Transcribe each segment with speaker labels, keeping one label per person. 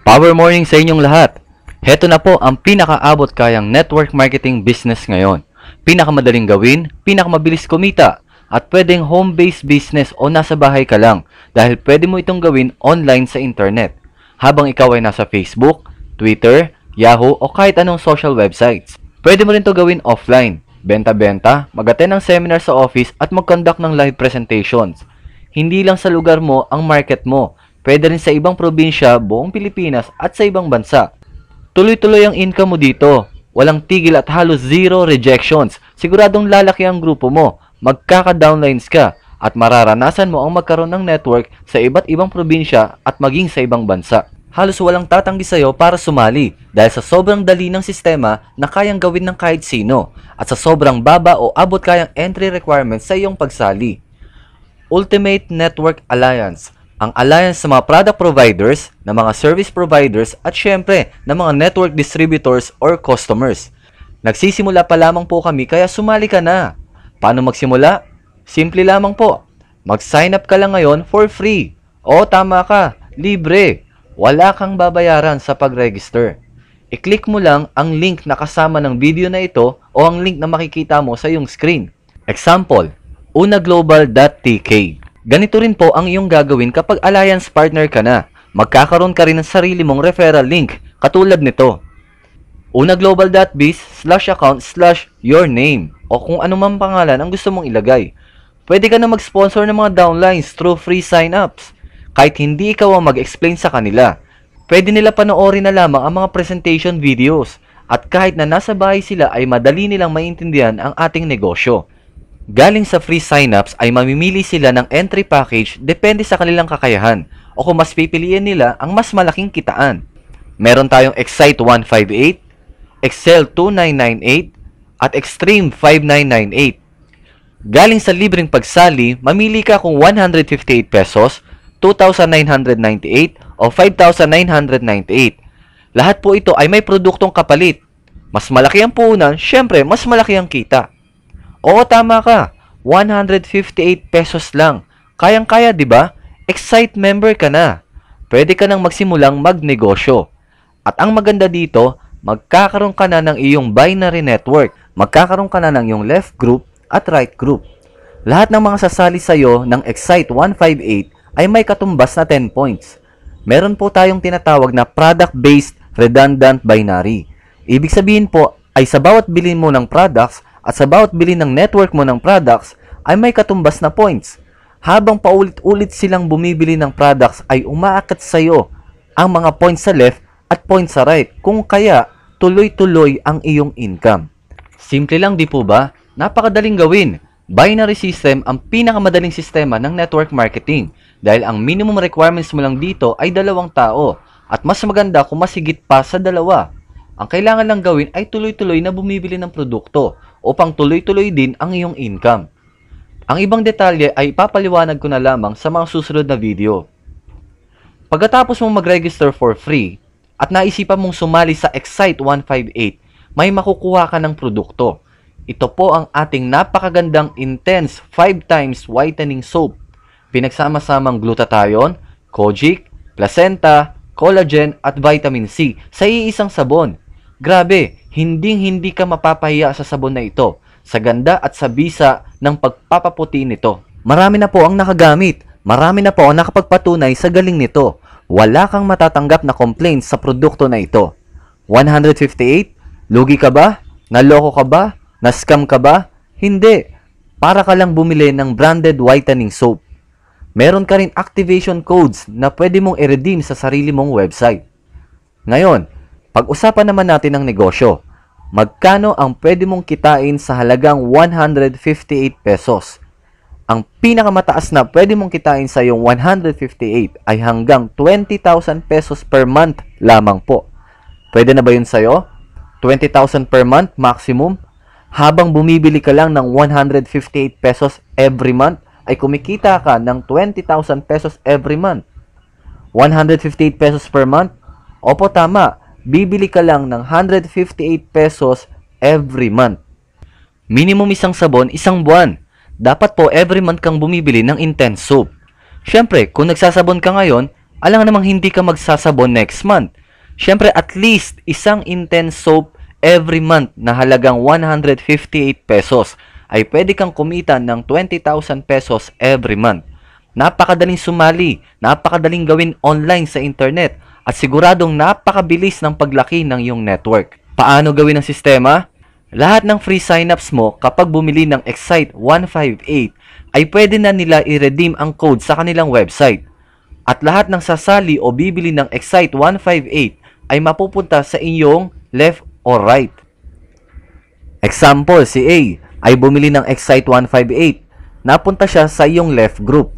Speaker 1: Power morning sa inyong lahat. Heto na po ang pinakaabot kayang network marketing business ngayon. Pinakamadaling gawin, pinakamabilis kumita, at pwedeng home-based business o nasa bahay ka lang dahil pwede mo itong gawin online sa internet. Habang ikaw ay nasa Facebook, Twitter, Yahoo o kahit anong social websites. Pwede mo rin ito gawin offline. Benta-benta, mag-attend ng seminar sa office at mag-conduct ng live presentations. Hindi lang sa lugar mo ang market mo. Pwede rin sa ibang probinsya, buong Pilipinas at sa ibang bansa. Tuloy-tuloy ang income mo dito. Walang tigil at halos zero rejections. Siguradong lalaki ang grupo mo. Magkaka-downlines ka at mararanasan mo ang magkaroon ng network sa iba't ibang probinsya at maging sa ibang bansa. Halos walang tatanggi sa'yo para sumali dahil sa sobrang dali ng sistema na kayang gawin ng kahit sino at sa sobrang baba o abot kayang entry requirements sa iyong pagsali. Ultimate Network Alliance, ang alliance sa mga product providers, ng mga service providers at syempre ng mga network distributors or customers. Nagsisimula pa lamang po kami kaya sumali ka na. Paano magsimula? Simple lamang po. Mag-sign up ka lang ngayon for free. O tama ka, libre. Wala kang babayaran sa pag-register. I-click mo lang ang link na kasama ng video na ito o ang link na makikita mo sa iyong screen. Example, unaglobal.tk. Ganito rin po ang iyong gagawin kapag alliance partner ka na. Magkakaroon ka rin ng sarili mong referral link katulad nito. unaglobal.biz/account/yourname o kung anumang pangalan ang gusto mong ilagay. Pwede ka na mag-sponsor ng mga downlines through free sign-ups. Kahit hindi ikaw ang mag-explain sa kanila, pwede nila panoorin na lamang ang mga presentation videos at kahit na nasa bahay sila ay madali nilang maintindihan ang ating negosyo. Galing sa free sign-ups ay mamimili sila ng entry package depende sa kanilang kakayahan o kung mas pipiliin nila ang mas malaking kitaan. Meron tayong Excite 158, Excel 2998 at Extreme 5998. Galing sa libreng pagsali, mamili ka kung 158 pesos, 2,998 o 5,998. Lahat po ito ay may produktong kapalit. Mas malaki ang puhunan, syempre mas malaki ang kita. Oo, tama ka. 158 pesos lang. Kayang-kaya, di ba? Excite member ka na. Pwede ka nang magsimulang magnegosyo. At ang maganda dito, magkakaroon ka na ng iyong binary network. Magkakaroon ka na ng iyong left group at right group. Lahat ng mga sasali sa'yo ng Excite 158 ay may katumbas na 10 points. Meron po tayong tinatawag na product-based redundant binary. Ibig sabihin po ay sa bawat bilhin mo ng products at sa bawat bilhin ng network mo ng products ay may katumbas na points. Habang paulit-ulit silang bumibili ng products ay umaakat sa iyo ang mga points sa left at points sa right. Kung kaya, tuloy-tuloy ang iyong income. Simple lang, di po ba? Napakadaling gawin. Binary system ang pinakamadaling sistema ng network marketing dahil ang minimum requirements mo lang dito ay 2 tao at mas maganda kung mas higit pa sa 2. Ang kailangan lang gawin ay tuloy-tuloy na bumibili ng produkto upang tuloy-tuloy din ang iyong income. Ang ibang detalye ay ipapaliwanag ko na lamang sa mga susunod na video. Pagkatapos mong mag-register for free at naisipan mong sumali sa Excite 158, may makukuha ka ng produkto. Ito po ang ating napakagandang Intense 5 times Whitening Soap. Pinagsama-samang glutathione, kojic, placenta, collagen at vitamin C sa iisang sabon. Grabe, hinding-hindi ka mapapahiya sa sabon na ito, sa ganda at sa bisa ng pagpapaputi nito. Marami na po ang nakagamit, marami na po ang nakapagpatunay sa galing nito. Wala kang matatanggap na complaints sa produkto na ito. 158? Lugi ka ba? Naloko ka ba? Na-scam ka ba? Hindi. Para ka lang bumili ng branded whitening soap. Meron ka rin activation codes na pwede mong i-redeem sa sarili mong website. Ngayon, pag-usapan naman natin ang negosyo. Magkano ang pwede mong kitain sa halagang 158 pesos? Ang pinakamataas na pwede mong kitain sa iyong 158 ay hanggang 20,000 pesos per month lamang po. Pwede na ba yun sa'yo? 20,000 per month maximum? Habang bumibili ka lang ng 158 pesos every month, ay kumikita ka ng 20,000 pesos every month. 158 pesos per month? Opo, tama. Bibili ka lang ng 158 pesos every month. Minimum isang sabon, isang buwan. Dapat po every month kang bumibili ng Intense Soap. Syempre, kung nagsasabon ka ngayon, Alam namang hindi ka magsasabon next month. Siyempre, at least isang intense soap every month na halagang 158 pesos ay pwede kang kumita ng 20,000 pesos every month. Napakadaling sumali, napakadaling gawin online sa internet, at siguradong napakabilis ng paglaki ng iyong network. Paano gawin ang sistema? Lahat ng free signups mo kapag bumili ng Excite 158 ay pwede na nila i-redeem ang code sa kanilang website. At lahat ng sasali o bibili ng Excite 158 ay mapupunta sa inyong left or right. Example, si A ay bumili ng Excite 158. Napunta siya sa iyong left group.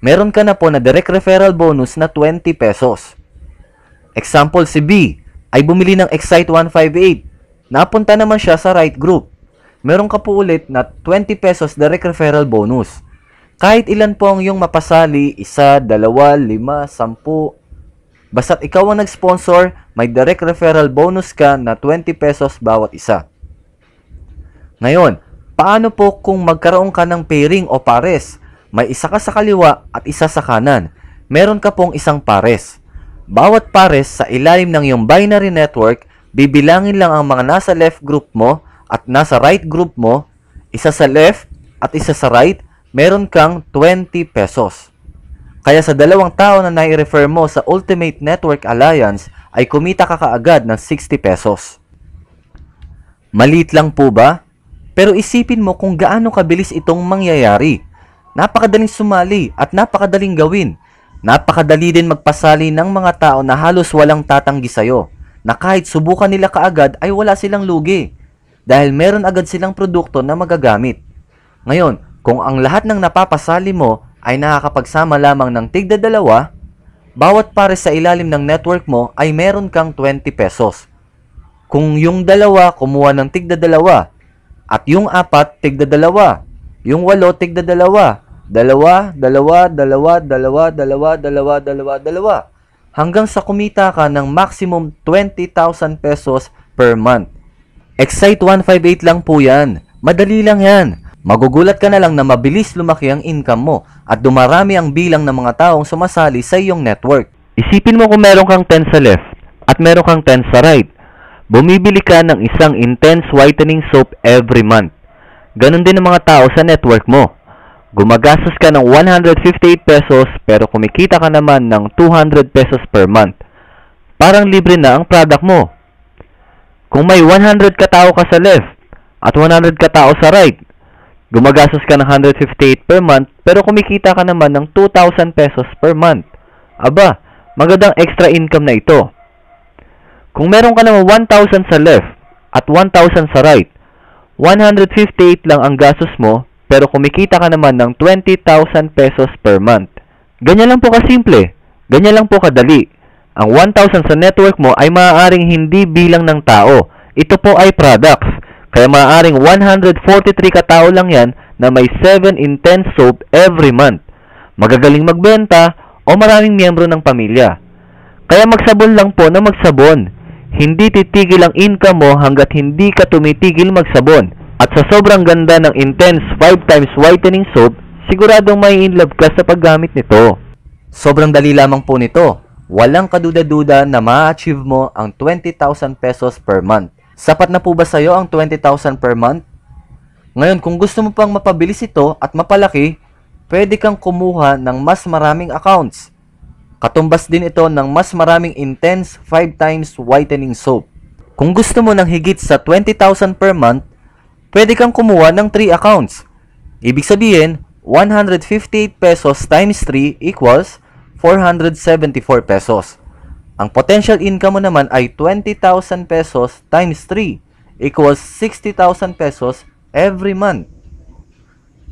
Speaker 1: Meron ka na po na direct referral bonus na 20 pesos. Example, si B ay bumili ng Excite 158. Napunta naman siya sa right group. Meron ka po ulit na 20 pesos direct referral bonus. Kahit ilan po ang iyong mapasali, 1, 2, 5, 10. Basta't ikaw ang nag-sponsor, may direct referral bonus ka na 20 pesos bawat isa. Ngayon, paano po kung magkaroon ka ng pairing o pares? May isa ka sa kaliwa at isa sa kanan. Meron ka pong isang pares. Bawat pares sa ilalim ng iyong binary network, bibilangin lang ang mga nasa left group mo at nasa right group mo. Isa sa left at isa sa right, meron kang 20 pesos. Kaya sa dalawang tao na nai-refer mo sa Ultimate Network Alliance, ay kumita ka kaagad ng 60 pesos. Maliit lang po ba? Pero isipin mo kung gaano kabilis itong mangyayari. Napakadaling sumali at napakadaling gawin. Napakadali din magpasali ng mga tao na halos walang tatanggi sa'yo, na kahit subukan nila kaagad ay wala silang lugi, dahil meron agad silang produkto na magagamit. Ngayon, kung ang lahat ng napapasali mo ay nakakapagsama lamang ng tigda-dalawa, bawat pares sa ilalim ng network mo ay meron kang 20 pesos. Kung yung dalawa kumuha ng tigda-dalawa, at yung 4 tigda-dalawa, yung 8 tigda-dalawa, dalawa, hanggang sa kumita ka ng maximum 20,000 pesos per month. Excite 158 lang po yan. Madali lang yan. Magugulat ka na lang na mabilis lumaki ang income mo at dumarami ang bilang ng mga taong sumasali sa iyong network. Isipin mo kung meron kang 10 sa left at meron kang 10 sa right. Bumibili ka ng isang intense whitening soap every month. Ganon din ang mga tao sa network mo. Gumagastos ka ng 158 pesos pero kumikita ka naman ng 200 pesos per month. Parang libre na ang product mo. Kung may 100 katao ka sa left at 100 katao sa right, gumagastos ka ng 158 per month pero kumikita ka naman ng 2,000 pesos per month. Aba, magandang extra income na ito. Kung meron ka naman 1,000 sa left at 1,000 sa right, 158 lang ang gastos mo pero kumikita ka naman ng 20,000 pesos per month. Ganyan lang po kasimple. Ganyan lang po kadali. Ang 1,000 sa network mo ay maaaring hindi bilang ng tao. Ito po ay products. Kaya maaaring 143 katao lang yan na may 7 intense soap every month. Magagaling magbenta o maraming miyembro ng pamilya. Kaya magsabon lang po na magsabon. Hindi titigil ang income mo hanggat hindi ka tumitigil magsabon. At sa sobrang ganda ng intense 5 times whitening soap, siguradong may in love ka sa paggamit nito. Sobrang dali lamang po nito. Walang kaduda-duda na ma-achieve mo ang 20,000 pesos per month. Sapat na po ba sa'yo ang 20,000 per month? Ngayon, kung gusto mo pang mapabilis ito at mapalaki, pwede kang kumuha ng mas maraming accounts. Katumbas din ito ng mas maraming intense 5 times whitening soap. Kung gusto mo ng higit sa 20,000 per month, pwede kang kumuha ng 3 accounts. Ibig sabihin, 158 pesos times 3 equals 474 pesos. Ang potential income mo naman ay 20,000 pesos times 3 equals 60,000 pesos every month.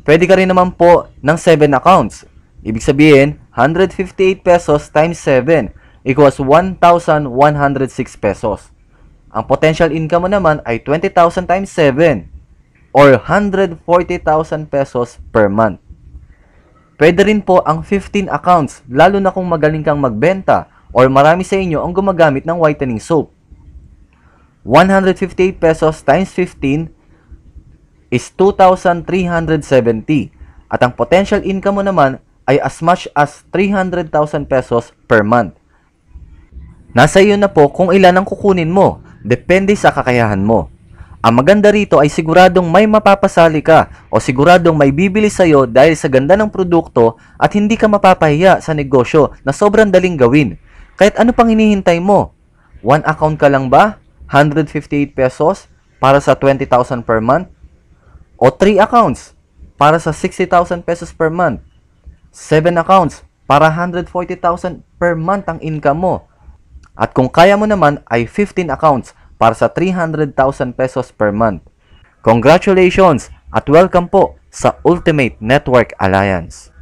Speaker 1: Pwede ka rin naman po ng 7 accounts. Ibig sabihin, 158 pesos times 7 equals 1,106 pesos. Ang potential income mo naman ay 20,000 times 7 or 140,000 pesos per month. Pwede rin po ang 15 accounts, lalo na kung magaling kang magbenta or marami sa inyo ang gumagamit ng whitening soap. 158 pesos times 15 is 2,370 at ang potential income mo naman ay as much as 300,000 pesos per month. Nasa iyo na po kung ilan ang kukunin mo, depende sa kakayahan mo. Ang maganda rito ay siguradong may mapapasali ka o siguradong may bibili sa iyo dahil sa ganda ng produkto at hindi ka mapapahiya sa negosyo na sobrang daling gawin. Kahit ano pang hinihintay mo? One account ka lang ba? 158 pesos para sa 20,000 per month? O 3 accounts para sa 60,000 pesos per month? 7 accounts para 140,000 per month ang income mo? At kung kaya mo naman ay 15 accounts para sa 300,000 pesos per month. Congratulations at welcome po sa Ultimate Network Alliance.